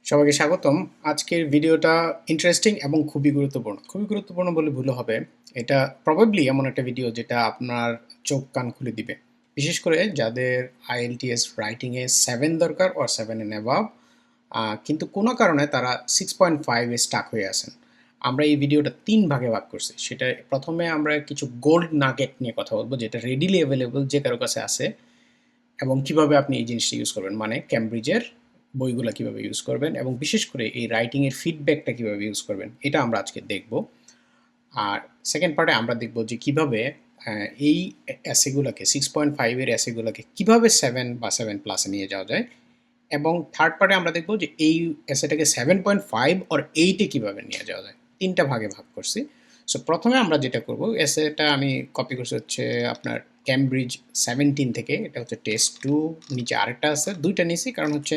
সবাইকে স্বাগতম। আজকের ভিডিওটা ইন্টারেস্টিং এবং খুবই গুরুত্বপূর্ণ। খুবই গুরুত্বপূর্ণ বলে ভুল হবে। এটা প্রবাবলি এমন একটা ভিডিও যেটা আপনার চোখ কান খুলে দিবে। বিশেষ করে যাদের IELTS রাইটিংয়ে 7 দরকার অর 7 এন্ড অ্যাবাভ, কিন্তু কোনো কারণে তারা 6.5 এ স্টাক হয়ে আছেন। আমরা এই ভিডিওটা 3 ভাগে ভাগ করছি। সেটা প্রথমে আমরা কিছু গোল্ড নাগেট নিয়ে কথা বলবো, যেটা রেডিলি অ্যাভেলেবল যে কারো কাছে আছে, এবং কিভাবে আপনি এই জিনিসটা ইউজ করবেন, মানে ক্যামব্রিজের বইগুলো কিভাবে ইউজ করবেন এবং বিশেষ করে এই রাইটিংয়ের ফিডব্যাকটা কিভাবে ইউজ করবেন, এটা আমরা আজকে দেখব। আর সেকেন্ড পার্টে আমরা দেখব যে কিভাবে এই অ্যাসেগুলোকে 6.5-এর অ্যাসেগুলোকে কিভাবে 7 বা 7+ নিয়ে যাওয়া যায়, এবং থার্ড পার্টে আমরা দেখব যে এই অ্যাসেটাকে 7.5 অর 8-এ কীভাবে নিয়ে যাওয়া যায়। 3টা ভাগে ভাগ করছি। সো প্রথমে আমরা যেটা করব, এসেটা আমি কপি করছি হচ্ছে আপনার ক্যামব্রিজ 17 থেকে। এটা হচ্ছে টেস্ট 2, নিচে আরেকটা আছে, 2টা নিয়েছি কারণ হচ্ছে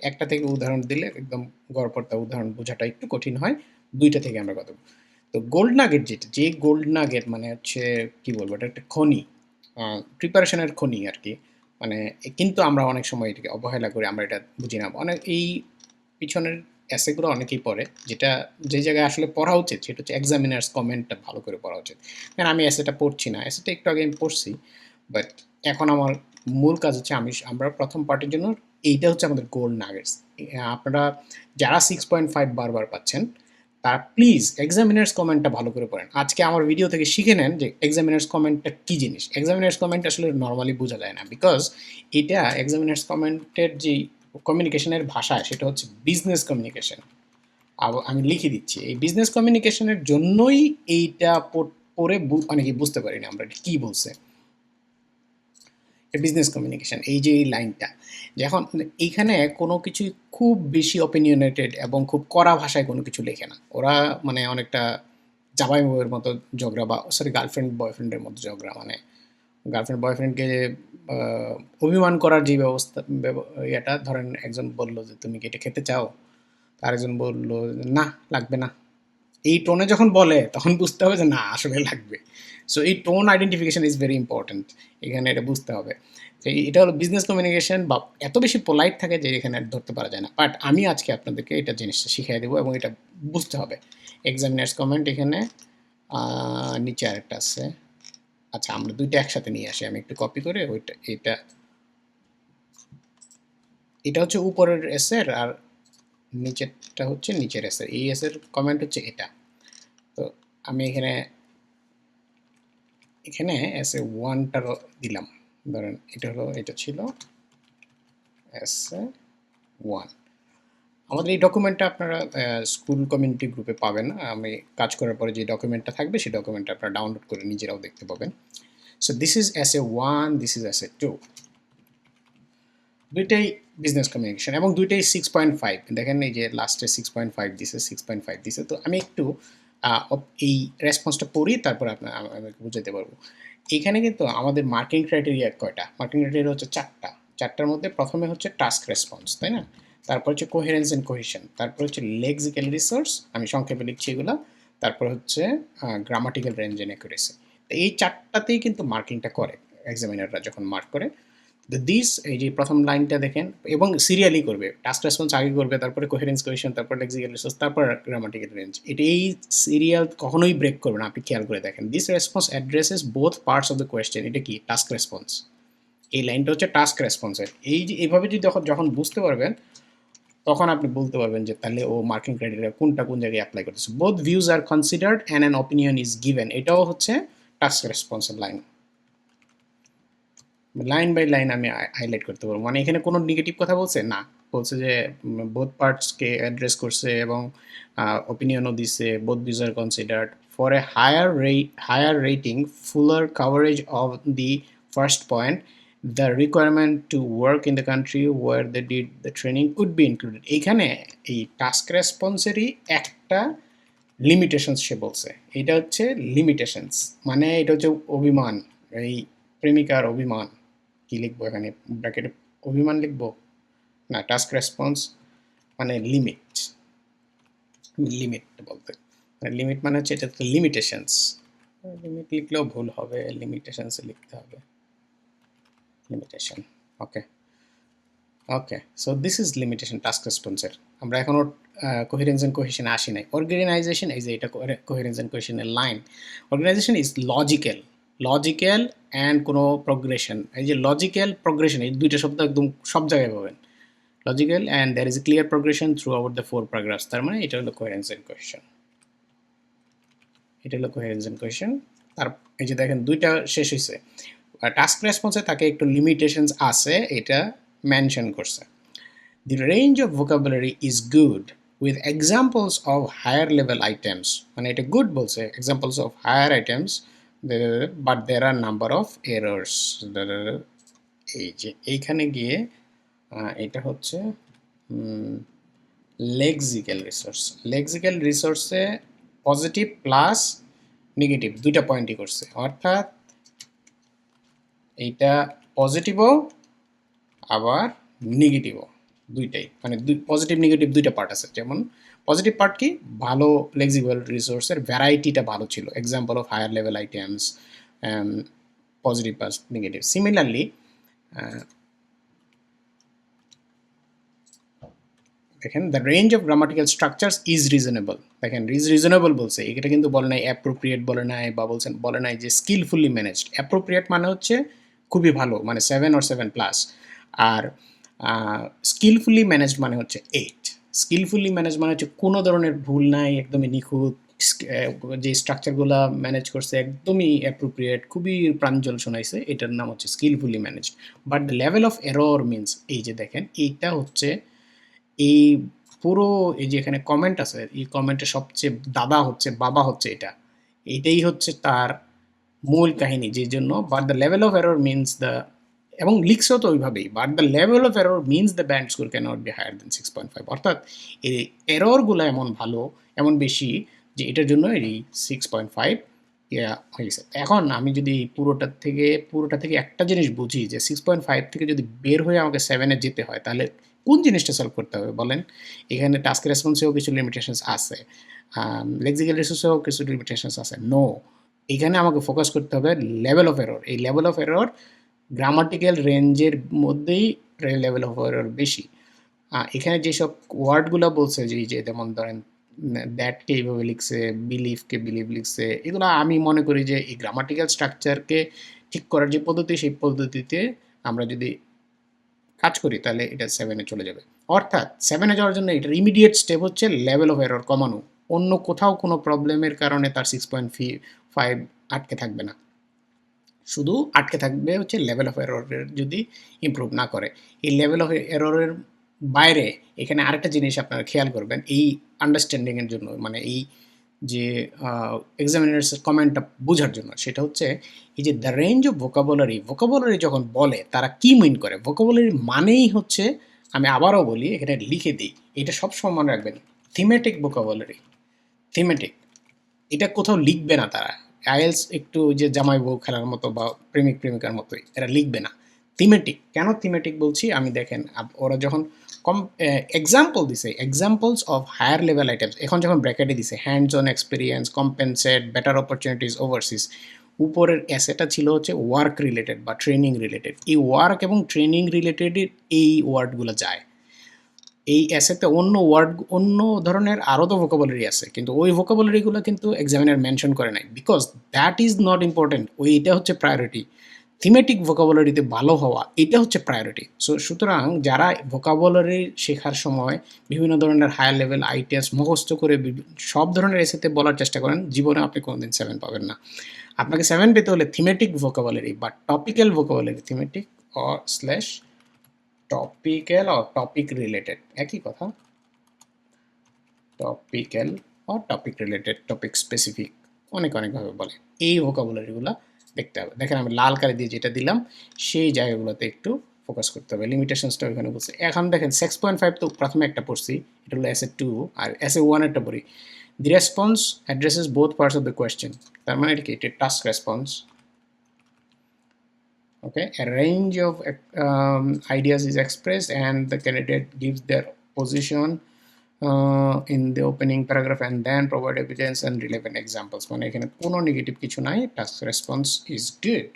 একটা থেকে উদাহরণ দিলে একদম গড়পড়তা উদাহরণ বোঝাটা একটু কঠিন হয়। 2টা থেকে আমরা কথা বলব। তো গোল্ড নাগেট যেটা, যে গোল্ড নাগেট মানে হচ্ছে কি বলবো, এটা একটা খনি, প্রিপারেশনের খনি আর কি। মানে কিন্তু আমরা অনেক সময় এটাকে অবহেলা করি, আমরা এটা বুঝি না। অনেক এই পিছনের অ্যাসেগুলো অনেকেই পড়ে, যেটা যে জায়গায় আসলে পড়া উচিত সেটা হচ্ছে এক্সামিনার্স কমেন্টটা ভালো করে পড়া উচিত। কারণ আমি অ্যাসেটা পড়ছি না, অ্যাসেটা একটু আগে আমি পড়ছি, বাট এখন আমার মূল কাজ হচ্ছে আমরা প্রথম পার্টের জন্য এইটা হচ্ছে আমাদের গোল্ড নাগেটস। আপনারা যারা 6.5 বারবার পাচ্ছেন তারা প্লিজ এক্সামিনার্স কমেন্টটা ভালো করে পড়েন। আজকে আমার ভিডিও থেকে শিখে নেন যে এক্সামিনার্স কমেন্টটা কী জিনিস। এক্সামিনার্স কমেন্ট আসলে নর্মালি বোঝা যায় না, বিকজ এটা এক্সামিনার্স কমেন্টের যে কমিউনিকেশনের ভাষা সেটা হচ্ছে বিজনেস কমিউনিকেশন। আমি লিখে দিচ্ছি, এই বিজনেস কমিউনিকেশনের জন্যই এইটা পড়ে অনেকে বুঝতে পারি না আমরা কী বলছে। বিজনেস কমিউনিকেশন, এই যে এই লাইনটা, যখন এইখানে কোনো কিছুই খুব বেশি অপিনিয়নেটেড এবং খুব কড়া ভাষায় কোনো কিছু লেখে না ওরা। মানে অনেকটা জামাই বউয়ের মতো ঝগড়া, বা সরি গার্লফ্রেন্ড বয়ফ্রেন্ডের মতো ঝগড়া। মানে গার্লফ্রেন্ড বয়ফ্রেন্ডকে অভিমান করার যে ব্যবস্থা, এটা ধরেন একজন বলল যে তুমি কি এটা খেতে চাও, আরেকজন বলল না লাগবে না। এই টোনে যখন বলে তখন বুঝতে হবে যে না আসলে লাগবে। সো এই tone identification is very important, এখানে এটা বুঝতে হবে। তো এটা হলো বিজনেস কমিউনিকেশন, বা এত বেশি পোলাইট থাকে যে এখানে ধরতে পারা যায় না। বাট আমি আজকে আপনাদেরকে এটা জিনিসটা শিখিয়ে দেবো এবং এটা বুঝতে হবে। এক্সামিনার্স কমেন্ট এখানে, নিচে আরেকটা আছে। আচ্ছা, আমরা দুইটা একসাথে নিয়ে আসি, আমি একটু কপি করে ওইটা, এটা হচ্ছে উপরের এসের, আর নিচেরটা হচ্ছে নিচের এসের। এই এসের কমেন্ট হচ্ছে এটা। তো আমি এখানে এসে ওয়ানটা দিলাম। ধরেন এটা হলো, এটা ছিল এসে ওয়ান। আমাদের এই ডকুমেন্টটা আপনারা স্কুল কমিউনিটি গ্রুপে পাবেন। আমি কাজ করার পরে যে ডকুমেন্টটা থাকবে সেই ডকুমেন্টটা আপনারা ডাউনলোড করে নিজেরাও দেখতে পাবেন। সো দিস ইজ এসে ওয়ান, দিস ইজ এসে টু। দুইটাই বিজনেস কমিউনিকেশন এবং দুইটাই 6.5। দেখেন এই যে লাস্টে 6.5 দিছে, 6.5 দিছে। তো আমি একটু এই রেসপন্সটা পড়ি, তারপর আপনার আমাকে বুঝাতে পারবো। এখানে কিন্তু আমাদের মার্কিং ক্রাইটেরিয়া কয়টা? মার্কিং ক্রাইটেরিয়া হচ্ছে 4টা। 4টার মধ্যে প্রথমে হচ্ছে টাস্ক রেসপন্স, তাই না? তারপর হচ্ছে কোহেরেন্স অ্যান্ড কোহেশন, তারপর হচ্ছে লেক্সিক্যাল রিসোর্স, আমি সংক্ষেপে লিখছি এগুলা, তারপর হচ্ছে গ্রামাটিক্যাল রেঞ্জ অ্যান্ড অ্যাকুরেসি। তো এই 4টাতেই কিন্তু মার্কিংটা করে এক্সামিনাররা যখন মার্ক করে। দিস, এই যে প্রথম লাইনটা দেখেন, এবং সিরিয়ালি করবে, টাস্ক রেসপন্স আগে করবে, তারপরে কোহেরেন্স কোহেশন, তারপর লেক্সিক্যাল রিসোর্স, তারপর গ্রামাটিক্যাল রেঞ্জ। এটা এই সিরিয়াল কখনোই ব্রেক করবে না, আপনি খেয়াল করে দেখেন। This response addresses both parts of the question. এটা কি? Task response. এই লাইনটা হচ্ছে টাস্ক রেসপন্সের। এই যে এইভাবে যদি যখন বুঝতে পারবেন, তখন আপনি বলতে পারবেন যে তাহলে ও মার্কিং ক্রাইটেরিয়া কোনটা কোন জায়গায় অ্যাপ্লাই করতেছে। Both views are considered and an opinion is given, এটাও হচ্ছে টাস্ক রেসপন্সের লাইন। লাইন বাই লাইন আমি হাইলাইট করতে পারবো। মানে এখানে কোনো নেগেটিভ কথা বলছে না, বলছে যে বোথ পার্টসকে অ্যাড্রেস করছে এবং ওপিনিয়নও দিচ্ছে। Both views are considered for a higher rating, fuller coverage of the first point, the requirement to work in the country or the did the training could be included. এইখানে এই task রেসপন্সেরই একটা limitations সে বলছে। এটা হচ্ছে limitations, মানে এটা হচ্ছে অভিমান। এই প্রেমিকার অভিমান, কি লিখবো এখানে ব্র্যাকেটে? অভিমান লিখবো না, টাস্ক রেসপন্স মানে লিমিট। লিমিট বলতে, লিমিট মানে হচ্ছে এটা তো লিমিটেশনস। লিমিট লিখলেও ভুল হবে, লিমিটেশনস লিখতে হবে, limitation. Okay, okay, so this is limitation task রেসপন্সের। আমরা এখনও কোহেরেন্স অ্যান্ড কোহেশনে আসি নাই। অর্গানাইজেশন এই যে এটা কোহেরেন্স অ্যান্ড কোহেশনের line. Organisation is logical, logical and কোনো প্রোগ্রেশন। এই যে লজিক্যাল প্রোগ্রেশন এই দুইটা শব্দ একদম সব জায়গায় পাবেন। Logical and there is a clear progression throughout the 4 paragraphs. তার মানে এটা হলো কোহেরেন্স অ্যান্ড কোহেশন। এটা হলো কোহেরেন্স অ্যান্ড কোহেশন। তার এই যে দেখেন দুইটা শেষ হয়েছে। টাস্ক রেসপন্সে তাকে একটু লিমিটেশনস আছে, এটা মেনশন করছে। The range of vocabulary is good with examples of higher level items. মানে এটা good বলছে, examples of higher items, but there are number of errors. এই যে এইখানে গিয়ে এটা হচ্ছে লেক্সিক্যাল রিসোর্স। লেক্সিক্যাল রিসোর্সে পজিটিভ প্লাস নেগেটিভ দুইটা পয়েন্টই করছে, অর্থাৎ এইটা পজিটিভও আবার নেগেটিভও দুইটাই, মানে পজিটিভ নেগেটিভ দুইটা পার্ট আছে। যেমন পজিটিভ পার্ট কি, ভালো লেক্সিবল রিসোর্সের ভ্যারাইটিটা ভালো ছিল, example of higher level items, positive plus negative. Similarly দেখেন the range of grammatical structures is reasonable. দেখেন ইজ রিজনেবল বলছে, এটা কিন্তু বলে নাই অ্যাপ্রোপ্রিয়েট বলে নাই, বা বলে নাই যে স্কিলফুলি ম্যানেজড। অ্যাপ্রোপ্রিয়েট মানে হচ্ছে খুবই ভালো, মানে 7 or 7+, আর স্কিলফুলি ম্যানেজড মানে হচ্ছে 8। স্কিলফুলি ম্যানেজ মানে হচ্ছে কোনো ধরনের ভুল নাই, একদমই নিখুঁত, যে স্ট্রাকচারগুলো ম্যানেজ করছে একদমই অ্যাপ্রোপ্রিয়েট, খুবই প্রাঞ্জল শোনাইছে, এটার নাম হচ্ছে skilfully managed. But the level of error means, এই যে দেখেন এইটা হচ্ছে এই পুরো এই যে এখানে কমেন্ট আছে, এই কমেন্টের সবচেয়ে দাদা হচ্ছে বাবা হচ্ছে এটাই হচ্ছে তার মূল কাহিনী, যে জন্য but the level of error means the, এবং লিখছেও তো ওইভাবেই, but the level of error means the band score can not be higher than 6.5। অর্থাৎ এই এররগুলো এমন ভালো, এমন বেশি যে এটার জন্য এই 6.5 ইয়া হয়েছে। এখন আমি যদি পুরোটা থেকে একটা জিনিস বুঝি যে 6.5 থেকে যদি বের হয়ে আমাকে 7-এ যেতে হয়, তাহলে কোন জিনিসটা সলভ করতে হবে বলেন? এখানে টাস্ক রেসপন্সেও কিছু লিমিটেশনস আছে, লেক্সিক্যাল রিসোর্সেও কিছু লিমিটেশনস আছে। নো, এখানে আমাকে ফোকাস করতে হবে লেভেল অফ এরর। এই লেভেল অফ এরর গ্রামাটিক্যাল রেঞ্জের মধ্যেই লেভেল অফ এরর বেশি। এখানে যেসব ওয়ার্ডগুলো বলছে, যে যেমন ধরেন দ্যাটকে এইভাবে লিখছে, বিলিভকে বিলিভ লিখছে, এগুলো আমি মনে করি যে এই গ্রামাটিক্যাল স্ট্রাকচারকে ঠিক করার যে পদ্ধতি, সেই পদ্ধতিতে আমরা যদি কাজ করি তাহলে এটা 7-এ চলে যাবে। অর্থাৎ 7-এ যাওয়ার জন্য এটার ইমিডিয়েট স্টেপ হচ্ছে লেভেল অফ এরর কমানো। অন্য কোথাও কোনো প্রবলেমের কারণে তার 6.5 আটকে থাকবে না, শুধু আটকে থাকবে হচ্ছে লেভেল অফ এররের যদি ইমপ্রুভ না করে। এই লেভেল অফ এররের বাইরে এখানে আরেকটা জিনিস আপনারা খেয়াল করবেন এই আন্ডারস্ট্যান্ডিংয়ের জন্য, মানে এই যে এক্সামিনার্সের কমেন্টটা বোঝার জন্য, সেটা হচ্ছে এই যে দ্য রেঞ্জ অফ ভোকাবুলারি যখন বলে তারা কি মিন করে। ভোকাবুলারি মানেই হচ্ছে, আমি আবারও বলি, এখানে লিখে দিই, এটা সবসময় মনে রাখবেন, থিমেটিক ভোকাবুলারি। থিমেটিক, এটা কোথাও লিখবে না তারা। আইএলস একটু যে জামাই বউ খেলার মতো বা প্রেমিক প্রেমিকার মতোই, এরা লিখবে না। থিমেটিক, কেন থিমেটিক বলছি আমি, দেখেন ওরা যখন এক্সাম্পল দিছে, examples of higher level items, এখন যখন ব্র্যাকেটে দিছে hands on experience, compensate, better opportunities overseas, উপরের অ্যাসেটা ছিল হচ্ছে ওয়ার্ক রিলেটেড বা ট্রেনিং রিলেটেড। এই ওয়ার্ক এবং ট্রেনিং রিলেটেড এই ওয়ার্ডগুলো যায়। এই অ্যাসেতে অন্য ধরনের আরও তো ভোকাবুলারি আছে, কিন্তু ওই ভোকাবুলারিগুলো কিন্তু এক্সামিনার মেনশন করে নাই, because that is not important. এটা হচ্ছে প্রায়োরিটি। থিমেটিক ভোকাবুলারিতে ভালো হওয়া, এটা হচ্ছে প্রায়োরিটি। সুতরাং যারা ভোকাবুলারি শেখার সময় বিভিন্ন ধরনের হায়ার লেভেল আইটেমস মুখস্থ করে সব ধরনের এসেতে বলার চেষ্টা করেন, জীবনে আপনি কোনোদিন 7 পাবেন না। আপনাকে 7 পেতে হলে থিমেটিক ভোকাবুলারি বা topical vocabulary, thematic / topical or topic related, একই কথা, topical or topic related, topic specific, অনেকভাবে বলে। এই ভোকাবুলারিগুলো দেখতে হবে। দেখেন আমি লাল কালি দিয়ে যেটা দিলাম সেই জায়গাগুলোতে একটু ফোকাস করতে হবে। লিমিটেশনসটা ওইখানে বলছে। এখন দেখেন 6.5 তো প্রথমে একটা পড়ছি, এটা হলো এসএ 2, আর এসএ 1 একটা পড়ি। The response addresses both parts of the question. তার মানে এটা কি, এটা task response. Okay, a range of ideas is expressed and the candidate gives their position in the opening paragraph and then provide evidence and relevant examples. মানে এখানে কোনো negative কিছু নাই, টাস্ক রেসপন্স ইজ গুড,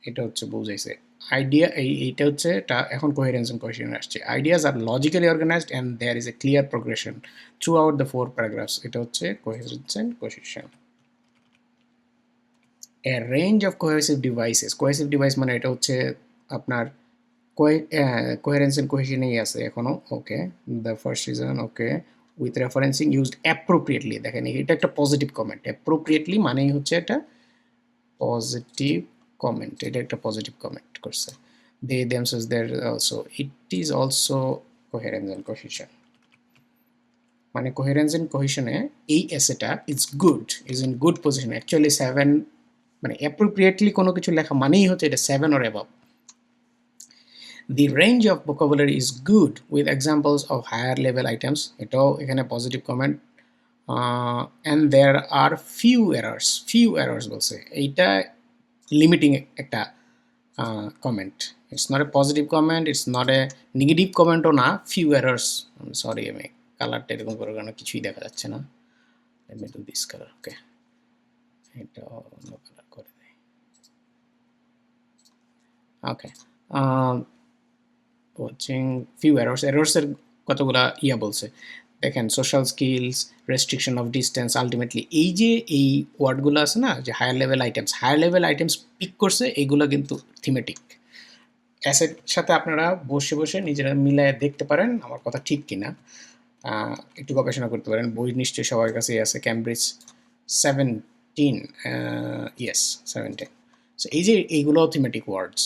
এটা হচ্ছে বুঝাইছে। Idea এইটা হচ্ছে এটা এখন কোহেরেন্স এন্ড কোহেশন আসছে। Ideas are logically organised and there is a clear progression throughout the 4 paragraphs. এটা হচ্ছে coherence and cohesion. A range of cohesive devices, cohesive device মানে এটা হচ্ছে আপনার কোহেরেন্স এন্ড কোহেশনেই আছে এখনো। Okay, the first reason okay with referencing used appropriately. দেখেন এটা একটা পজিটিভ কমেন্ট, অ্যাপ্রোপ্রিয়েটলি মানেই হচ্ছে এটা পজিটিভ কমেন্ট, এটা একটা পজিটিভ কমেন্ট করছে। they themselves there also, it is also coherence and cohesion, মানে coherence and cohesion এ এই এসেটা is good, is in good position. Actually 7 মানে অ্যাপ্রোপ্রিয়েটলি কোনো কিছু লেখা মানেই হচ্ছে এটা 7 or above. The range of vocabulary is good with examples of higher level items, এটাও এখানে positive comment. and there are few errors বলছে, এইটা লিমিটিং একটা comment. It's not a positive comment, it's not a negative comment ও না, few errors. I'm sorry, আমি কালারটা এরকম করে কারণ কিছুই দেখা যাচ্ছে না। Let me do this color. Okay, এটা অন্য কালার করে দেই। Okay, watching few errors এর কতগুলা বলছে দেখেন, social skills, restriction of distance, ultimately এই যে এই ওয়ার্ডগুলো আছে না, যে হায়ার লেভেল আইটেমস পিক করছে, এইগুলো কিন্তু থিমেটিক। অ্যাসের সাথে আপনারা বসে বসে নিজেরা মিলায় দেখতে পারেন আমার কথা ঠিক কিনা, একটু গবেষণা করতে পারেন। বই নিশ্চয়ই সবার কাছেই আছে, ক্যামব্রিজ 17, ইয়েস 17। সো এই যে এইগুলো থিমেটিক ওয়ার্ড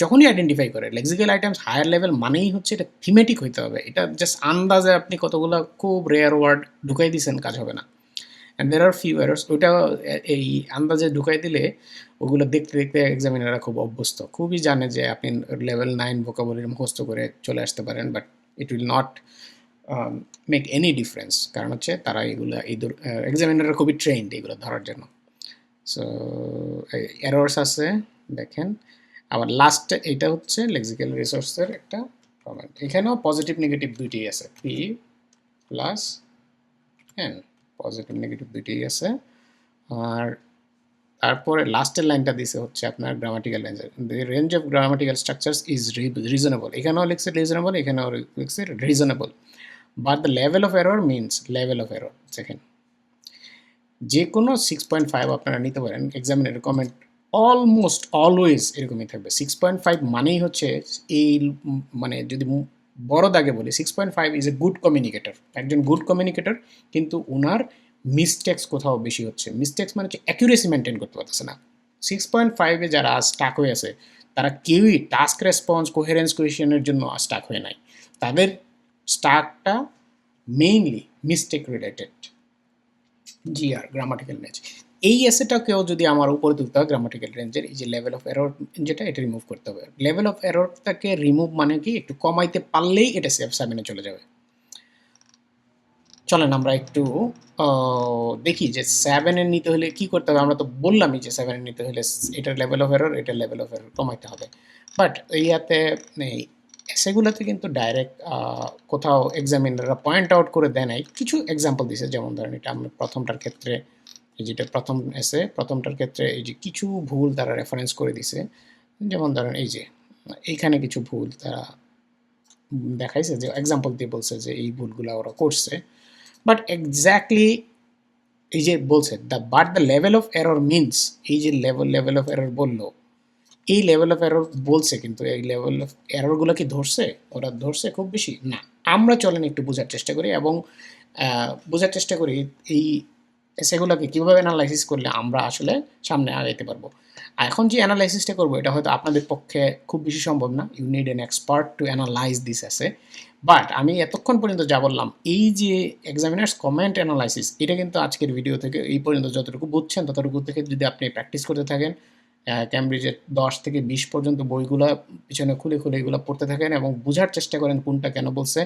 যখনই আইডেন্টিফাই করে লেক্সিক্যাল আইটেমস হায়ার লেভেল মানেই হচ্ছে এটা থিমেটিক হইতে হবে। এটা জাস্ট আন্দাজে আপনি কতগুলো খুব রেয়ার ওয়ার্ড ঢুকাই দিয়েছেন, কাজ হবে না। And there are few errors, ওইটা এই আন্দাজে ঢুকাই দিলে ওগুলো দেখতে দেখতে এক্সামিনাররা খুব অভ্যস্ত, খুবই জানে যে আপনি লেভেল 9 ভোকাবুলারি মুখস্থ করে চলে আসতে পারেন, but it will not make any difference, কারণ হচ্ছে তারা এগুলো এক্সামিনাররা খুবই ট্রেন্ড এগুলো ধরার জন্য। সো এরর্স আছে দেখেন। আবার লাস্টে এটা হচ্ছে লেক্সিক্যাল রিসোর্সের একটা কমেন্ট, এখানেও পজিটিভ নেগেটিভ দুইটাই আছে, P plus N, positive negative দুইটাই আছে। আর তারপরে লাস্টের লাইনটা দিছে হচ্ছে আপনার grammatical range, range of grammatical structures is reasonable, এখানেও লিখছে রিজনেবল, এখানেও লিখছে reasonable, but the level of error means level of error. দেখেন যে কোনো 6.5 আপনারা নিতে পারেন, এক্সামিনের কমেন্ট অলমোস্ট অলওয়েজ এরকমই থাকবে। 6.5 মানেই হচ্ছে এই মানে যদি বড় দাগে বলি 6.5 ইজ এ গুড কমিউনিকেটর, একজন গুড কমিউনিকেটর, কিন্তু ওনার মিস্টেক্স কোথাও বেশি হচ্ছে। মিস্টেক্স মানে হচ্ছে অ্যাকুরেসি মেনটেন করতে পারতেছে না। 6.5-এ যারা স্টাক হয়ে আছে তারা কেউই টাস্ক রেসপন্স কোহেরেন্স কোহেশনের জন্য স্টাক হয়ে নাই, তাদের স্টাকটা mainly mistake related. GR grammatical range, এই এসেটাকেও যদি আমার উপরে তুলতে হয় গ্রামাটিক্যাল রেঞ্জের এই যে লেভেল অফ এরর যেটা, এটা রিমুভ করতে হবে। লেভেল অফ এররটাকে রিমুভ মানে কি, একটু কমাইতে পারলেই এটা সেফ সাইমেনে চলে যাবে। চলেন আমরা একটু দেখি যে 7-এর নিতে হলে কি করতে হবে। আমরা তো বললামই যে 7-এর নিতে হলে এটার লেভেল অফ এরর, এটার লেভেল অফ এরর কমাইতে হবে, বাট ইয়াতে এসেগুলোতে কিন্তু ডাইরেক্ট কোথাও এক্সামিনাররা পয়েন্ট আউট করে দেয় নাই, কিছু এক্সাম্পল দিছে। যেমন ধরেন এটা আমরা প্রথমটার ক্ষেত্রে, এই যেটা প্রথম এসে প্রথমটার ক্ষেত্রে এই যে কিছু ভুল তারা রেফারেন্স করে দিছে। যেমন ধরেন এই যে এইখানে কিছু ভুল তারা দেখাইছে, যে এক্সাম্পল দিয়ে বলছে যে এই ভুলগুলো ওরা করছে, বাট এক্স্যাক্টলি এই যে বলছে the level of error means, এই যে লেভেল অফ এরর বললো, এই লেভেল অফ এরর বলছে, কিন্তু এই লেভেল অফ এররগুলো কি ধরছে, ওরা ধরছে খুব বেশি না। আমরা চলেন একটু বোঝার চেষ্টা করি এবং বোঝার চেষ্টা করি এই সেগুলোকে কীভাবে অ্যানালাইসিস করলে আমরা আসলে সামনে আগাইতে পারবো। এখন যে অ্যানালাইসিসটা করবো এটা হয়তো আপনাদের পক্ষে খুব বেশি সম্ভব না, you need an expert to analyse this essay, but আমি এতক্ষণ পর্যন্ত যা বললাম এই যে এক্সামিনার্স কমেন্ট অ্যানালাইসিস, এটা কিন্তু আজকের ভিডিও থেকে এই পর্যন্ত যতটুকু বুঝছেন ততটুকু থেকে যদি আপনি প্র্যাকটিস করতে থাকেন, ক্যামব্রিজের 10 থেকে 20 পর্যন্ত বইগুলো পিছনে খুলে খুলে এগুলো পড়তে থাকেন এবং বোঝার চেষ্টা করেন কোনটা কেন বলছে,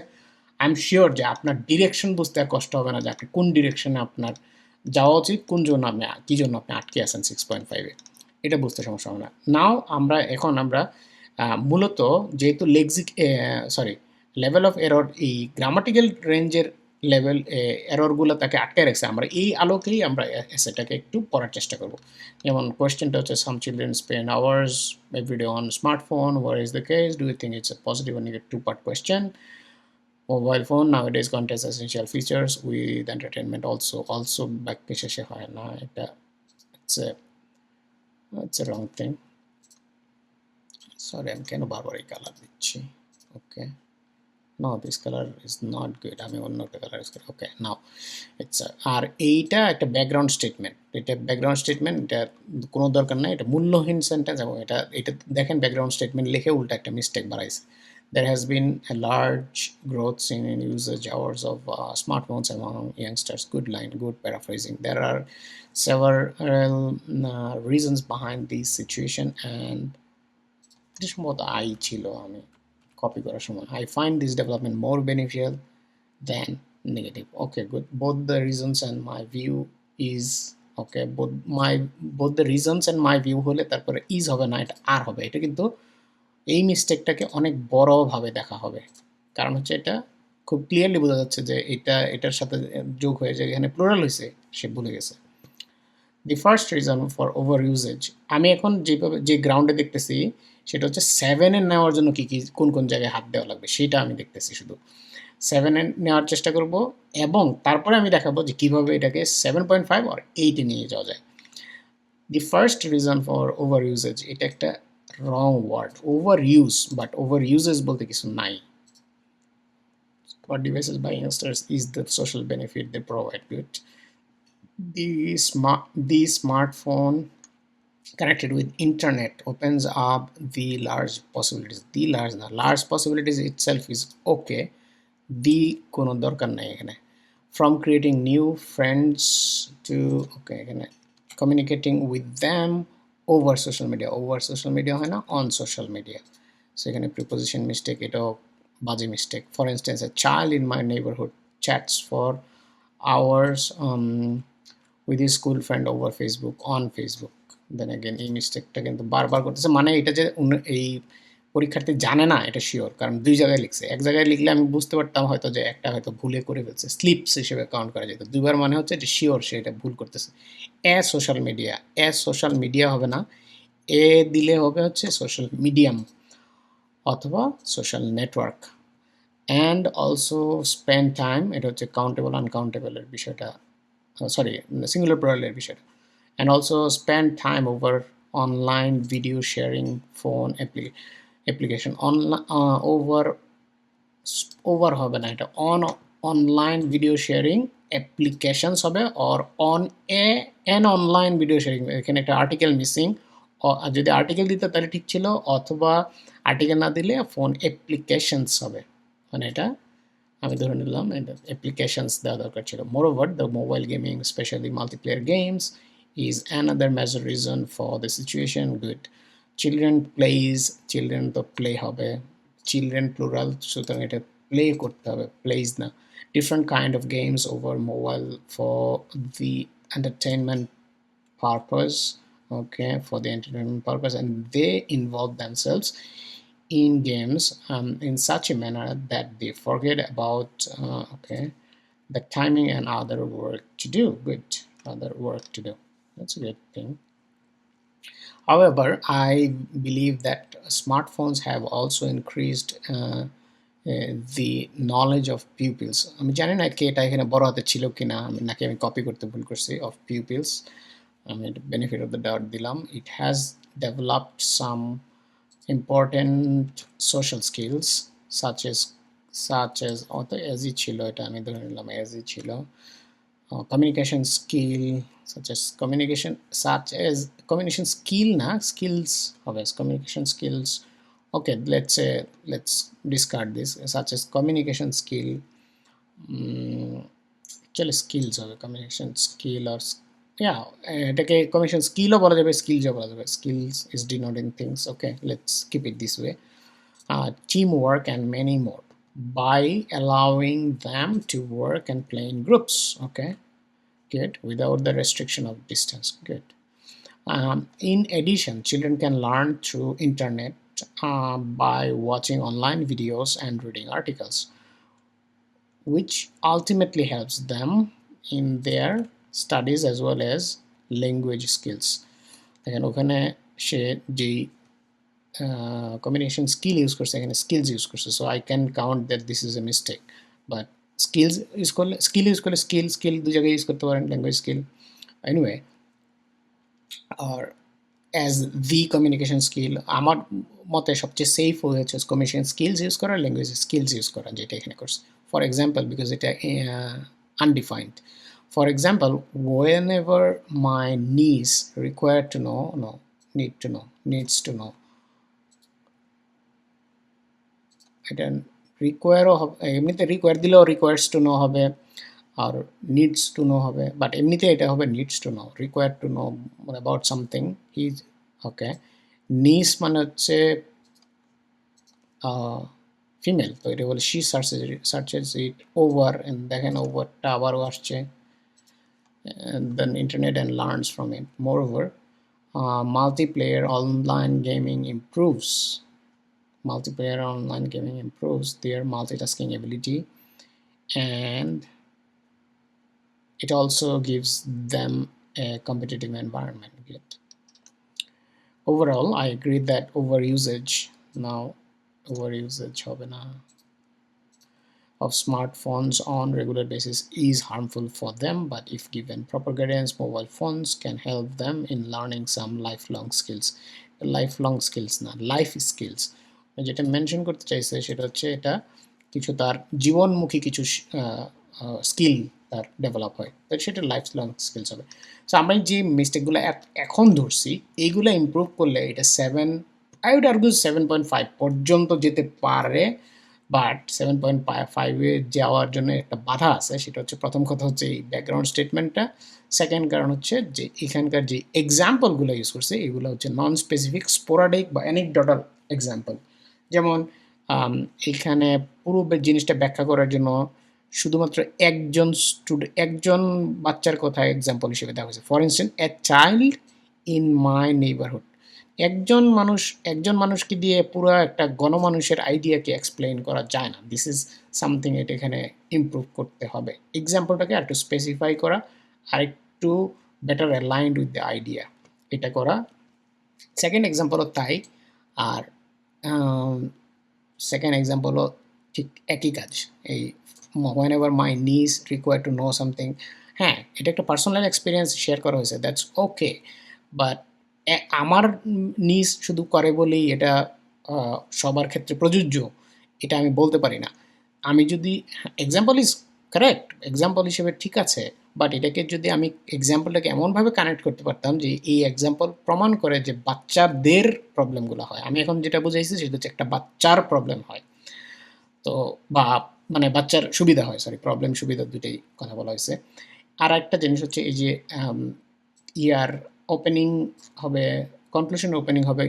আই এম শিওর যে আপনার ডিরেকশন বুঝতে আর কষ্ট হবে না, যে আপনি কোন ডিরেকশনে আপনার যাওয়া উচিত, কোন জন্য আপনি কী জন্য আপনি আটকে আছেন 6.5-এ, এটা বুঝতে সমস্যা হবে না। নাও আমরা মূলত যেহেতু লেভেল অফ এরর এই গ্রামাটিক্যাল রেঞ্জের লেভেল এররগুলো তাকে আটকায় রাখছে, আমরা এই আলোকেই আমরা এসেটাকে একটু পড়ার চেষ্টা করব। যেমন কোয়েশ্চেনটা হচ্ছে some children spend hours everyday on smartphone, where is the case, do you think it's a positive or negative, two part question. Mobile phone nowadays contains essential features with entertainment also back শেষে হয় না, এটা it's a wrong thing. Sorry, আমি কেন বারবার এই colour দিচ্ছি? Okay, no, this color is not good, আমি অন্য একটা কালার ইউজ করি। ওকে, নাও ইটস আর এইটা একটা ব্যাকগ্রাউন্ড স্টেটমেন্ট, এটা ব্যাকগ্রাউন্ড স্টেটমেন্ট, এটা কোনো দরকার নাই, এটা মূল্যহীন সেন্টেন্স। এবং এটা এটা দেখেন ব্যাকগ্রাউন্ড স্টেটমেন্ট লিখে উল্টা একটা মিস্টেক বাড়াইছে। There has been a large growth seen in usage hours of smartphones among youngsters. Good line, good paraphrasing. There are several reasons behind this situation, and এটা সম্ভবত আই ছিল আমি কপি করার সময়। I find this development more beneficial than negative. Okay, good. Both the reasons and my view is okay. Both the reasons and my view হলে তারপরে is হবে না, এটা আর হবে। এটা কিন্তু এই মিস্টেকটাকে অনেক বড়ভাবে দেখা হবে, কারণ হচ্ছে এটা খুব ক্লিয়ারলি বোঝা যাচ্ছে যে এটার সাথে যোগ হয়ে যে এখানে প্লুরাল হয়েছে, সে ভুলে গেছে। দি first reason for over uses, আমি এখন যেভাবে যে গ্রাউন্ডে দেখতেছি সেটা হচ্ছে 7 নেওয়ার জন্য কী কী কোন কোন জায়গায় হাত দেওয়া লাগবে সেটা আমি দেখতেছি। শুধু 7 নেওয়ার চেষ্টা করব এবং তারপরে আমি দেখাবো যে কীভাবে এটাকে 7.5 আর 8 নিয়ে যাওয়া যায়। The first reason for over usage, এটা একটা wrong word, over use, but over usages বলতে কিছু নাই। What devices by youngsters is the social benefit they provide. Good. The smartphone connected with internet opens up the large possibilities. The large possibilities itself is okay. The কোনো দরকার নাই এখানে। From creating new friends to okay এখানে communicating with them over social media হয় না, on social media. So এখানে preposition mistake, এটাও বাজে mistake. For instance, a child in my neighborhood chats for hours with his school friend over Facebook, on Facebook. Then again এই মিস্টেকটা কিন্তু বারবার করতেছে, মানে এটা যে এই পরীক্ষার্থী জানে না এটা শিওর, কারণ দুই জায়গায় লিখছে। এক জায়গায় লিখলে আমি বুঝতে পারতাম হয়তো যে একটা হয়তো ভুলে করে ফেলছে, স্লিপস হিসেবে কাউন্ট করা যেত। দুইবার মানে হচ্ছে যে শিওর সে এটা ভুল করতেছে। সোশ্যাল মিডিয়া হবে না, এ দিলে হবে হচ্ছে সোশ্যাল মিডিয়াম অথবা social network. And also spend time, এটা হচ্ছে কাউন্টেবল আনকাউন্টেবলের বিষয়টা, সরি সিঙ্গুলার প্লুরালের বিষয়টা। And also spend time over online video sharing phone application. Over হবে না, এটা অনলাইন ভিডিও শেয়ারিং অ্যাপ্লিকেশনস হবে, or an online video sharing. এখানে একটা আর্টিকেল মিসিং, যদি আর্টিকেল দিতে তাহলে ঠিক ছিল, অথবা আর্টিকেল না দিলে ফোন অ্যাপ্লিকেশনস হবে, মানে এটা আমি ধরে নিলাম এটা অ্যাপ্লিকেশনস দেওয়া দরকার ছিল। Moreover the mobile gaming specially multiplayer games is another major reason for the situation. Good. Children তো প্লে হবে, চিলড্রেন প্লুরাল, সুতরাং এটা প্লে করতে হবে, প্লেজ না। Different kind of games over mobile for the entertainment purpose, okay, for the entertainment purpose, and they involve themselves in games in such a manner that they forget about okay, the timing and other work to do. Good. Other work to do, that's a good thing. However, I believe that smartphones have also increased the knowledge of pupils. আমি জানি না কি এটা এখানে বড় হাতে ছিল কিনা, নাকি আমি কপি করতে ভুল করছি। of pupils, আমি benefit of the doubt দিলাম। It has developed some important social skills such as অত এজি ছিল, এটা আমি ধরে নিলাম এজি ছিল। communication skill such as communication skill না, skills হবে, communication skills. Okay, let's discard this, such as communication skill, actually skills হবে, communication skill or এটাকে কমিউনিকেশন স্কিলও বলা যাবে, স্কিলসও বলা যাবে। Skills is ডিনোটিং things, okay, let's keep it this way. Teamwork and many more by allowing them to work and play in groups, okay, good, without the restriction of distance, good. In addition, children can learn through internet by watching online videos and reading articles. which ultimately helps them in their studies as well as language skills. দেখেন ওখানে সে যেই combination skill use করছে এখানে skills use করছে, so I can count that this is a mistake. But skills use করলে skill use করলে skill skill দু জায়গায় ইউজ করতে পারেন, ল্যাঙ্গুয়েজ স্কিল এনিওয়ে। আর অ্যাজ দি কমিউনিকেশন স্কিল আমার মতে সবচেয়ে সেফ হয়েছে কমিউনিকেশন স্কিলস ইউজ করা, ল্যাঙ্গুয়েজ স্কিলস ইউজ করা, যেটা এখানে করছে। ফর এক্সাম্পল, বিকজ এটা undefined, for example, whenever my niece required to know, no, needs to know, এটা রিকোয়ারও হবে, এমনিতে রিকোয়ার দিলেও রিকোয়ার্স টু নো হবে আর নিডস টু নো হবে, বাট এমনিতে এটা হবে needs to know, require to know about something is okay. নিস মানে হচ্ছে ফিমেল, তো এটা বলে শি সার্চেস ইট ওভার, দেখেন ওভারটা আবারও আসছে, then internet and learns from it. Moreover, multiplayer online gaming improves their multitasking ability, and it also gives them a competitive environment. Good. Overall, I agree that overusage হবে না of smartphones on regular basis is harmful for them, but if given proper guidance, mobile phones can help them in learning some lifelong skills না, life skills যেটা mention করতে চাইছে সেটা হচ্ছে এটা কিছু তার জীবনমুখী কিছু স্কিল তার ডেভেলপ হয়, তো সেটা লাইফ লং স্কিলস হবে। সো আমরা যে মিস্টেকগুলো এখন ধরছি এইগুলো ইমপ্রুভ করলে এটা 7, আই উড আর্গু 7.5 পর্যন্ত যেতে পারে, বাট 7.5-এ যাওয়ার জন্য একটা বাধা আছে, সেটা হচ্ছে প্রথম কথা হচ্ছে এই ব্যাকগ্রাউন্ড স্টেটমেন্টটা, সেকেন্ড কারণ হচ্ছে যে এখানকার যে এক্সাম্পলগুলো ইউজ করছে এগুলো হচ্ছে নন স্পেসিফিক, স্পোরাডিক বা অ্যানেকডোটাল এক্সাম্পল। যেমন এখানে পুরো জিনিসটা ব্যাখ্যা করার জন্য শুধুমাত্র একজন বাচ্চার কথা এক্সাম্পল হিসেবে দেওয়া হয়েছে। For instance, a child in my neighbourhood, একজন মানুষকে দিয়ে পুরো একটা গণমানুষের আইডিয়াকে এক্সপ্লেইন করা যায় না। দিস ইজ সামথিং, এটা এখানে ইমপ্রুভ করতে হবে, এক্সাম্পলটাকে আরেকটু স্পেসিফাই করা, আরেকটু better aligned with the idea, এটা করা। সেকেন্ড এক্সাম্পলও তাই, আর সেকেন্ড এক্সাম্পলও ঠিক একই কাজ, এই whenever my niece required to know something, হ্যাঁ এটা একটা পার্সোনাল এক্সপিরিয়েন্স শেয়ার করা হয়েছে, দ্যাটস ওকে, বাট আমার নিজ শুধু করে বলেই এটা সবার ক্ষেত্রে প্রযোজ্য এটা আমি বলতে পারি না। আমি যদি এক্সাম্পল ইজ কারেক্ট, এক্সাম্পল হিসেবে ঠিক আছে, বাট এটাকে যদি আমি এক্সাম্পলটাকে এমনভাবে কানেক্ট করতে পারতাম যে এই এক্সাম্পল প্রমাণ করে যে বাচ্চাদের প্রবলেমগুলো হয়, আমি এখন যেটা বুঝাইছি সেটা হচ্ছে একটা বাচ্চার প্রবলেম হয়, তো বা মানে বাচ্চার সুবিধা হয়, সরি প্রবলেম সুবিধা দুটোই কথা বলা হয়েছে। আর একটা জিনিস হচ্ছে এই যে ইয়ার ওপেনিং হবে, কনক্লুশন ওপেনিং হবে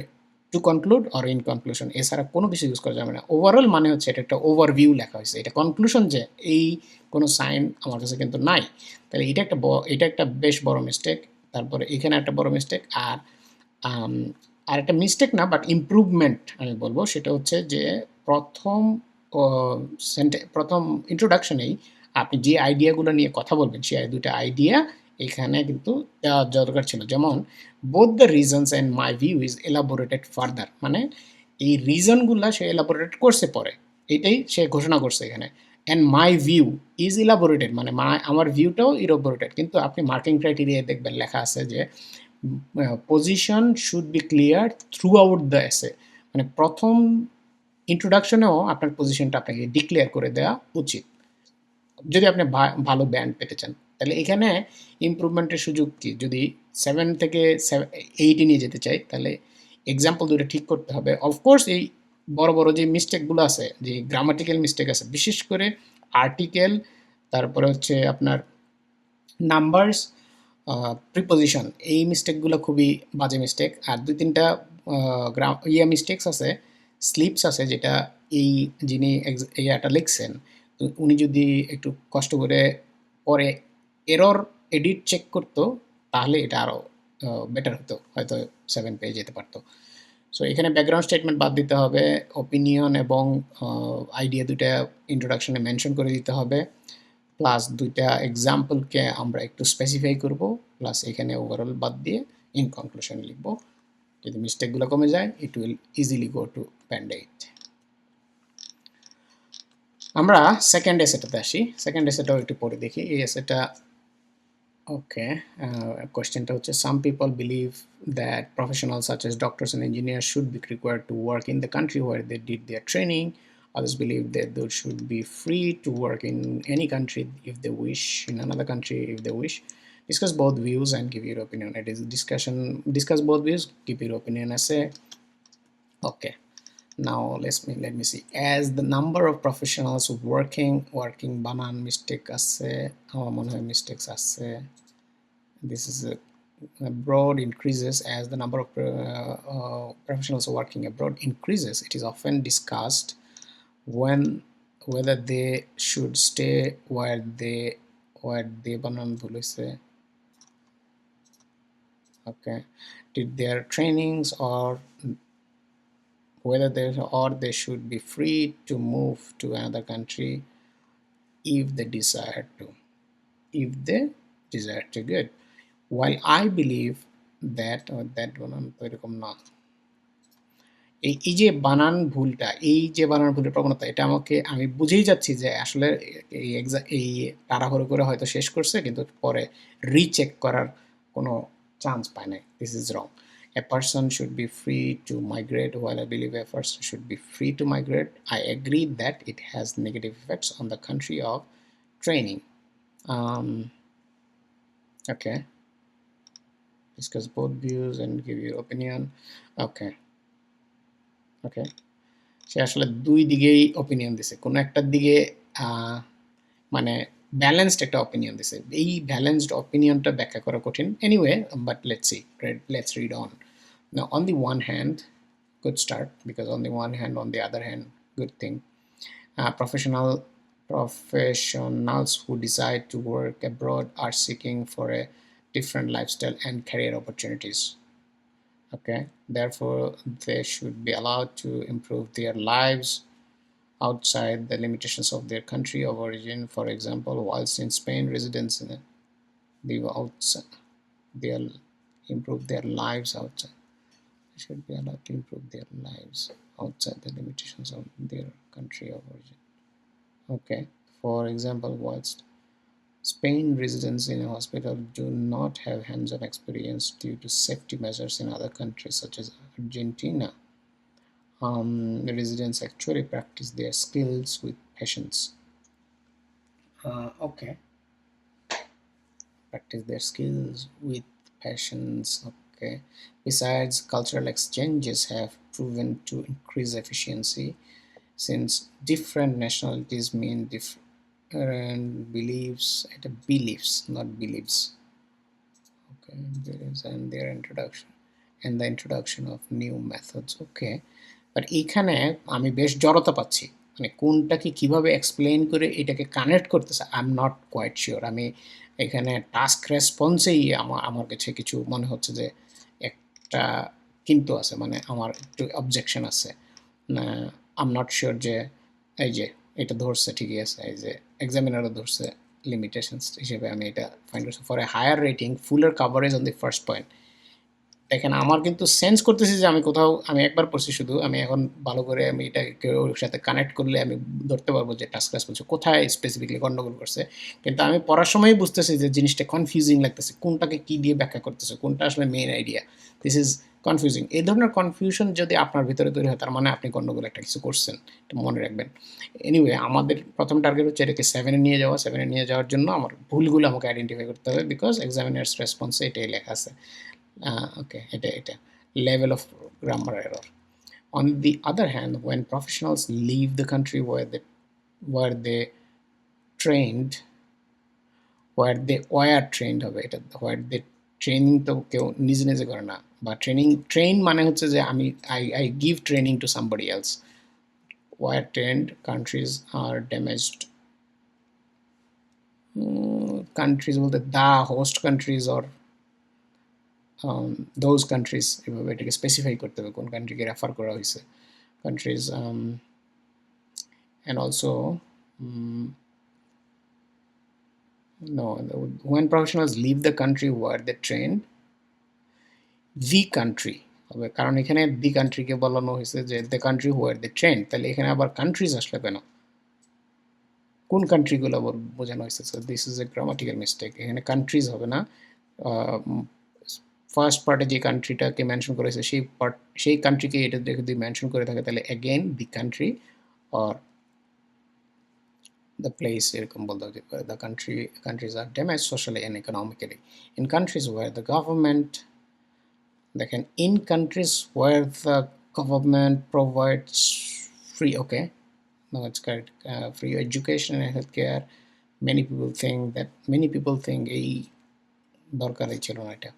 to conclude or in conclusion, এছাড়া কোনো কিছু ইউজ করা যাবে না। ওভারঅল মানে হচ্ছে এটা একটা ওভারভিউ লেখা হয়েছে, এটা কনক্লুশন যে এই কোনো সাইন আমার কাছে কিন্তু নাই, তাহলে এটা একটা বেশ বড় মিস্টেক। তারপরে এখানে একটা বড় মিস্টেক, আর একটা মিস্টেক না বাট ইমপ্রুভমেন্ট আমি বলবো, সেটা হচ্ছে যে প্রথম ইন্ট্রোডাকশনেই আপনি যে আইডিয়াগুলো নিয়ে কথা বলবেন সেই দুটো আইডিয়া এখানে কিন্তু দেওয়া দরকার ছিল। যেমন both the reasons and my view is elaborated further, মানে এই রিজনগুলো সে এলাবোরেট করছে পরে, এটাই সে ঘোষণা করছে এখানে। অ্যান্ড মাই ভিউ ইজ ইলাবোরেটেড, মানে আমার ভিউটাও ইলাবোরেটেড, কিন্তু আপনি মার্কিং ক্রাইটেরিয়া দেখবেন লেখা আছে যে position should be clear through out the essay, মানে প্রথম ইন্ট্রোডাকশনেও আপনার পজিশনটা আপনাকে ডিক্লেয়ার করে দেওয়া উচিত যদি আপনি ভালো ব্যান্ড পেতে চান। তাহলে এখানে ইমপ্রুভমেন্টের সুযোগ কি, যদি 7 থেকে 8 নিয়ে যেতে চাই তাহলে এক্সাম্পল দুটো ঠিক করতে হবে। অফকোর্স এই বড় বড় যে মিস্টেকগুলো আছে, যে গ্রামাটিক্যাল মিস্টেক আছে, বিশেষ করে আর্টিকেল, তারপরে হচ্ছে আপনার নাম্বারস, প্রিপোজিশন, এই মিস্টেকগুলো খুবই বাজে মিস্টেক। আর 2-3টা মিস্টেকস আছে, স্লিপস আছে, যেটা এই যিনি ইয়াটা লিখছেন তো উনি যদি একটু কষ্ট করে পরে এরর এডিট চেক করতো তাহলে এটা আরও বেটার হতো, হয়তো 7 পেয়ে যেতে পারতো। সো এখানে ব্যাকগ্রাউন্ড স্টেটমেন্ট বাদ দিতে হবে, ওপিনিয়ন এবং আইডিয়া দুইটা ইন্ট্রোডাকশনে মেনশন করে দিতে হবে, প্লাস দুইটা এক্সাম্পলকে আমরা একটু স্পেসিফাই করব, প্লাস এখানে ওভারঅল বাদ দিয়ে ইন কনক্লুশন লিখব। যদি মিস্টেকগুলো কমে যায়, it will easily go to band 8। আমরা সেকেন্ড এসেটাতে আসি। সেকেন্ড এসেটাও একটু পরে দেখি। এই এসেটা ওকে, কোয়েশ্চেনটা হচ্ছে some people believe that professionals such as doctors and engineers should be required to work in the country where they did their training. Others believe that they should be free to work in any country if they wish, in another country if they wish. Discuss both views and give your opinion. It is discussion. Discuss both views. Give your opinion. Essay. Okay. Now let me see. As the number of professionals working banan mistake আছে, আমার মনে হয় mistakes আছে। This is abroad increases as the number of professionals working abroad increases. It is often discussed when whether they should stay where they banan ভুল হইছে। Okay, did their trainings or whether they should be free to move to another country if they desire to. If they desire to, good. While I believe that বানান তো এরকম না। এই যে বানান ভুলটা, এই যে বানান ভুলের প্রবণতা, এটা আমাকে আমি বুঝেই যাচ্ছি যে আসলে এই তাড়াহুড়ো করে হয়তো শেষ করছে, কিন্তু পরে রিচেক করার কোনো চান্স পায় নাই। This is wrong. A person should be free to migrate. While I believe a person should be free to migrate, I agree that it has negative effects on the country of training. Okay. Discuss both views and give your opinion. Okay. সে আসলে দুই দিকেই opinion দিছে, কোনো একটার দিকে মানে balanced একটা opinion দিছে। এই ব্যালেন্সড ওপিনিয়নটা ব্যাখ্যা করা কঠিন। Anyway, but let's read on. Now, on the one hand, good start, because on the one hand, on the other hand, good thing. Professionals who decide to work abroad are seeking for a different lifestyle and career opportunities. Okay, therefore they should be allowed to improve their lives outside the limitations of their country of origin. For example, whilst in Spain, residents they'll improve their lives outside. They should be allowed to improve their lives outside the limitations of their country of origin. Okay, for example, whilst Spain residents in a hospital do not have hands-on experience due to safety measures in other countries such as Argentina. The residents actually practice their skills with patients. Okay, practice their skills with patience. Okay, besides, cultural exchanges have proven to increase efficiency since different nationalities mean different beliefs, not beliefs. Okay, and their introduction of new methods. Okay, but এইখানে আমি বেশ জড়তা পাচ্ছি, মানে কোনটাকে কিভাবে explain করে এটাকে কানেক্ট করতেছে I am not quite sure. আমি এখানে টাস্ক রেসপন্সেই আমার কাছে কিছু মনে হচ্ছে যে একটা কিন্তু আছে, মানে আমার একটু অবজেকশন আছে। আই এম নট শিওর যে এই যে এটা ধরছে ঠিকই আছে, এই যে এক্সামিনারও ধরছে লিমিটেশনস হিসেবে আমি এটা ফাইন্ড করছি। For a higher rating fuller coverage on the first point. দেখেন আমার কিন্তু সেন্স করতেছি যে আমি একবার পড়ছি শুধু, আমি এখন ভালো করে আমি এটাকে ওর সাথে কানেক্ট করলে আমি ধরতে পারবো যে টাস্ক রেসপন্স কোথায় স্পেসিফিকলি গন্ডগোল করছে। কিন্তু আমি পড়ার সময়ই বুঝতেছি যে জিনিসটা কনফিউজিং লাগতেছে, কোনটাকে কী দিয়ে ব্যাখ্যা করতেছে, কোনটা আসলে main idea. This is confusing. এই ধরনের কনফিউশন যদি আপনার ভিতরে তৈরি হয়, তার মানে আপনি গন্ডগোল একটা কিছু করছেন, এটা মনে রাখবেন। এনিওয়ে, আমাদের প্রথম টার্গেট হচ্ছে এটাকে 7-এ নিয়ে যাওয়া। 7-এ নিয়ে যাওয়ার জন্য আমার ভুলগুলো আমাকে আইডেন্টিফাই করতে হবে, বিকজ এক্সামিনার্স রেসপন্সে এটাই লেখা আছে। Okay, এটা level of grammar error. On the other hand, when professionals leave the country where they trained, হবে এটা, where they training তো কেউ নিজে নিজে করে না, বা ট্রেন মানে হচ্ছে যে I give training to somebody else. Where trained countries are damaged. Countries বলতে the host countries or those countries এভাবে এটাকে স্পেসিফাই করতে হবে কোন কান্ট্রিকে রেফার করা হয়েছে countries and also no when professionals leave the country where they trained the country হবে কারণ এখানে the country কে বলানো হয়েছে যে the country where they trained তাহলে এখানে আবার countries আসলে কেন কোন কান্ট্রিগুলো বোঝানো হয়েছে so this is A grammatical mistake এখানে কান্ট্রিজ হবে না ফার্স্ট পার্টে যে কান্ট্রিটাকে মেনশন করেছে সেই কান্ট্রিকে এটা যদি মেনশন করে থাকে তাহলে again the country or the place এরকম বলতে হতে পারে the countries are damaged socially and economically in countries where the government দেখেন in countries where the government provides free okay no it's correct free education and healthcare many people think এই দরকারই ছিল না এটা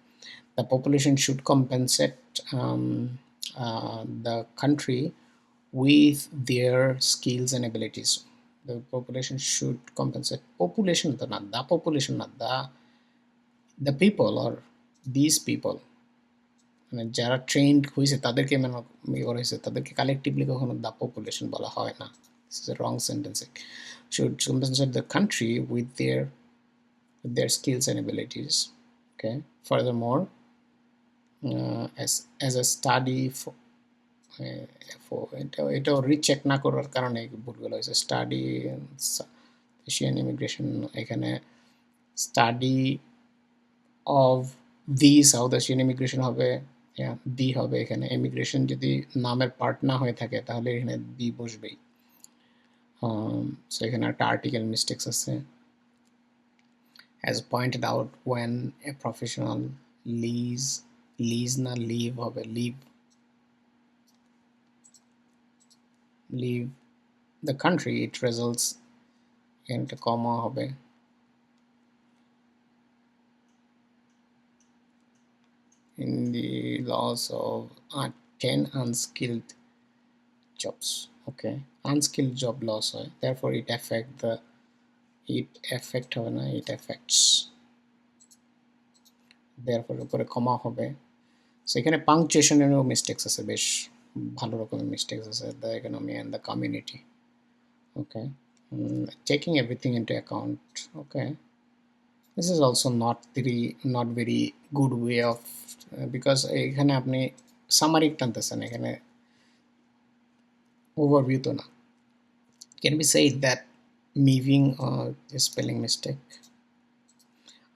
the population should compensate the country with their skills and abilities the population should compensate population তো না the population not the people or these people মানে যারা trend হয়েছে তাদেরকে মানে করা হয়েছে তাদেরকে কালেকটিভলি কখনো the population বলা হয় না this is a wrong sentence should compensate the country with their skills and abilities okay furthermore as a study for এটাও রিচেক না করার কারণে ভুলগুলো হয়েছে স্টাডি এশিয়ান ইমিগ্রেশন এখানে study of the south Asian immigration হবে দি হবে এখানে ইমিগ্রেশন যদি নামের পার্ট না হয়ে থাকে তাহলে এখানে দি বসবেই সো এখানে একটা আর্টিকেল মিস্টেক্স আছে as pointed out when a professional leaves না leave হবে leave the country it results in a comma হবে in the loss of 10 unskilled jobs okay unskilled job loss হয় therefore it হবে না it affects therefore উপরে কমা হবে সেখানে পাংচুয়েশনেরও mistakes আছে বেশ ভালো রকমের মিস্টেক্স আছে the economy and the community okay taking everything into account okay this is also not very good way of because এখানে আপনি সামারি টানতেছেন এখানে overview তো না can we say that moving the spelling mistake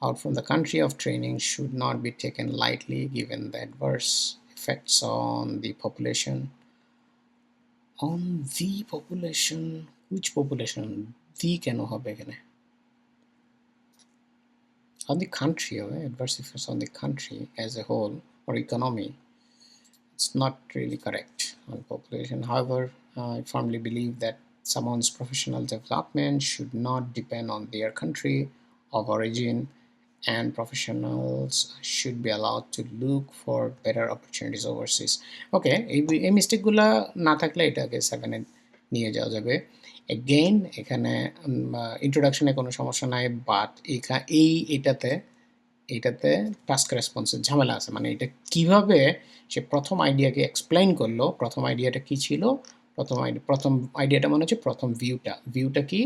out from the country of training should not be taken lightly given the adverse effects on the population which population the কেন হবে এখানে on the country adverse effects on the country as a whole or economy it's not really correct on population however I firmly believe that someone's professional development should not depend on their country of origin and professionals should be allowed to look for better opportunities overseas okay এই মিস্টেকগুলো না থাকলে এটাকে 7 এ নিয়ে যাওয়া যাবে again এখানে ইন্ট্রোডাকশনে কোনো সমস্যা নাই বাট এটাতে টাস্ক রেসপন্সের ঝামেলা আছে মানে এটা কিভাবে সে প্রথম আইডিয়াকে এক্সপ্লেইন করলো প্রথম আইডিয়াটা কি ছিল প্রথম আইডিয়াটা মনে হচ্ছে প্রথম ভিউটা কি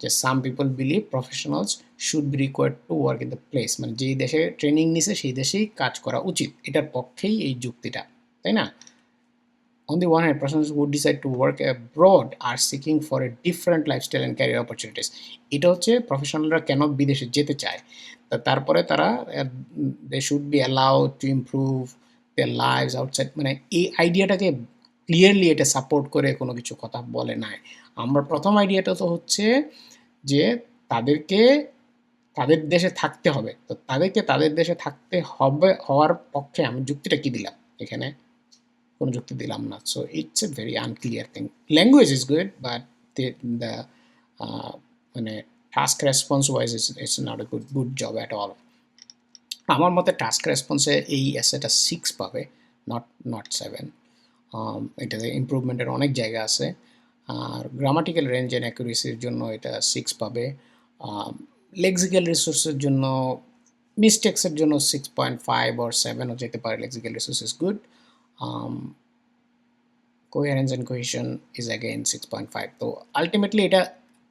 যে some people believe professionals should be required to work in the place মানে যেই দেশে ট্রেনিং নিছে সেই দেশেই কাজ করা উচিত এটার পক্ষেই এই যুক্তিটা তাই না on the one hand persons who decide to work abroad are seeking for a different lifestyle and career opportunities এটা হচ্ছে প্রফেশনালরা কেন বিদেশে যেতে চায় তারপরে তারা they should be allowed to improve their lives outside মানে এই আইডিয়াটাকে ক্লিয়ারলি এটা সাপোর্ট করে কোনো কিছু কথা বলে নাই আমরা প্রথম আইডিয়াটা তো হচ্ছে যে তাদের দেশে থাকতে হবে তো তাদের দেশে থাকতে হবে হওয়ার পক্ষে আমি যুক্তিটা কি দিলাম এখানে কোনো যুক্তি দিলাম না so it's a very unclear thing language is good but the মানে task response wise it's not a good job at all আমার মতে টাস্ক রেসপন্সে এই এসেটা 6 পাবে নট 7 এটাতে ইমপ্রুভমেন্টের অনেক জায়গা আছে আর গ্রামাটিক্যাল রেঞ্জ অ্যান্ড অ্যাকুরেসির জন্য এটা 6 পাবে লেক্সিক্যাল রিসোর্সের জন্য মিস্টেক্সের জন্য 6.5 or 7 ও যেতে পারে। Lexical resource is good. Coherence and cohesion is again 6.5। তো আলটিমেটলি এটা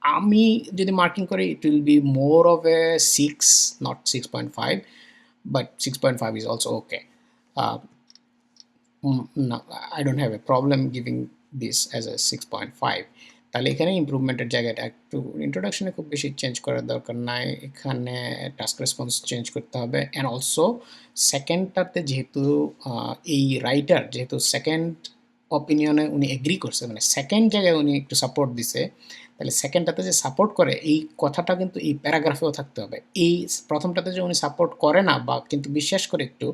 আমি যদি মার্কিং করি it will be more of A 6, not 6.5, but 6.5 is also okay. Uh, no, I don't have a problem giving this as a 6.5. তাহলে এখানে ইমপ্রুভমেন্টের জায়গাটা একটু ইন্ট্রোডাকশনে খুব বেশি চেঞ্জ করার দরকার নাই, এখানে টাস্ক রেসপন্স চেঞ্জ করতে হবে। অ্যান্ড অলসো সেকেন্ডটাতে যেহেতু এই রাইটার যেহেতু সেকেন্ড অপিনিয়নে উনি এগ্রি করছে, মানে সেকেন্ড জায়গায় উনি একটু সাপোর্ট দিছে, তাহলে সেকেন্ডটাতে যে সাপোর্ট করে এই কথাটা কিন্তু এই প্যারাগ্রাফেও থাকতে হবে। এই প্রথমটাতে যে উনি সাপোর্ট করে না বা কিন্তু বিশ্বাস করে একটু,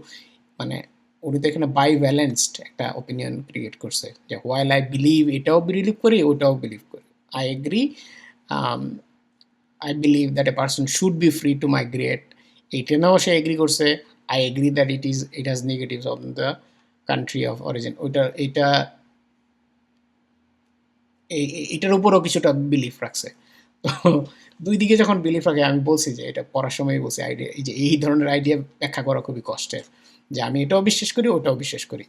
মানে উনি তো এখানে বাই ব্যালেন্সড একটা ওপিনিয়ন ক্রিয়েট করছে যে হোয়াইল আই বিলিভ, এটাও বিলিভ করি ওটাও বিলিভ করি, I agree, I believe that a person should be free to migrate, এইটাও সে এগ্রি করছে। I agree that it has negatives of the country of origin, এটার উপরও কিছুটা বিলিফ রাখছে। তো দুই দিকে যখন বিলিফ রাখে, আমি বলছি যে এটা পড়ার সময় বলছি আইডিয়া, এই যে এই ধরনের আইডিয়া ব্যাখ্যা করা খুবই কষ্টের, যে আমি এটাও বিশ্বাস করি ওটাও বিশ্বাস করি।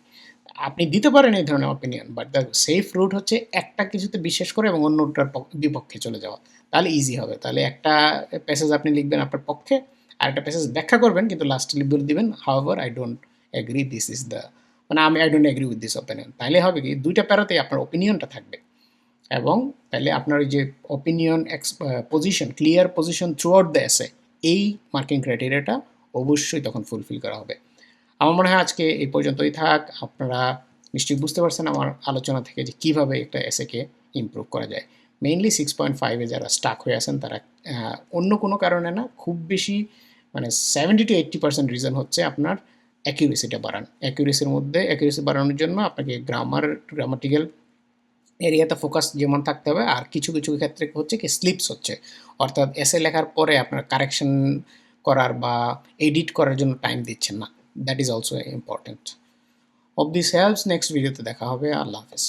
আপনি দিতে পারেন এই ধরনের opinion, but the safe route হচ্ছে একটা কিছুতে বিশ্বাস করে এবং অন্যটার বিপক্ষে চলে যাওয়া, তাহলে ইজি হবে। তাহলে একটা প্যাসেজ আপনি লিখবেন আপনার পক্ষে, আর একটা প্যাসেজ ব্যাখ্যা করবেন, কিন্তু লাস্টে বলে দিবেন however I don't agri, this is the, মানে আমি I don't agree with this opinion. তাহলে হবে কি দুইটা প্যারাতেই আপনার ওপিনিয়নটা থাকবে, এবং তাহলে আপনার ওই যে opinion position, clear position through out the essay, এই মার্কিং ক্রাইটেরিয়াটা অবশ্যই তখন ফুলফিল করা হবে। আমার মনে হয় আজকে এই পর্যন্তই থাক। আপনারা নিশ্চয়ই বুঝতে পারছেন আমার আলোচনা থেকে যে কীভাবে একটা এসেকে ইমপ্রুভ করা যায়। মেইনলি 6.5-এ যারা স্টাক হয়ে আছেন তারা অন্য কোনো কারণে না, খুব বেশি মানে 70 to 80% রিজন হচ্ছে আপনার অ্যাকিউরেসিটা বাড়ান। অ্যাকিউরেসির মধ্যে অ্যাকিউরেসি বাড়ানোর জন্য আপনাকে গ্রামাটিক্যাল এরিয়াতে ফোকাস যেমন থাকতে হবে, আর কিছু কিছু ক্ষেত্রে হচ্ছে কি স্লিপস হচ্ছে, অর্থাৎ এসে লেখার পরে আপনার কারেকশন করার বা এডিট করার জন্য টাইম দিচ্ছেন না, that is also important. Of this helps, next ভিডিওতে দেখা হবে। আল্লাহ হাফেজ।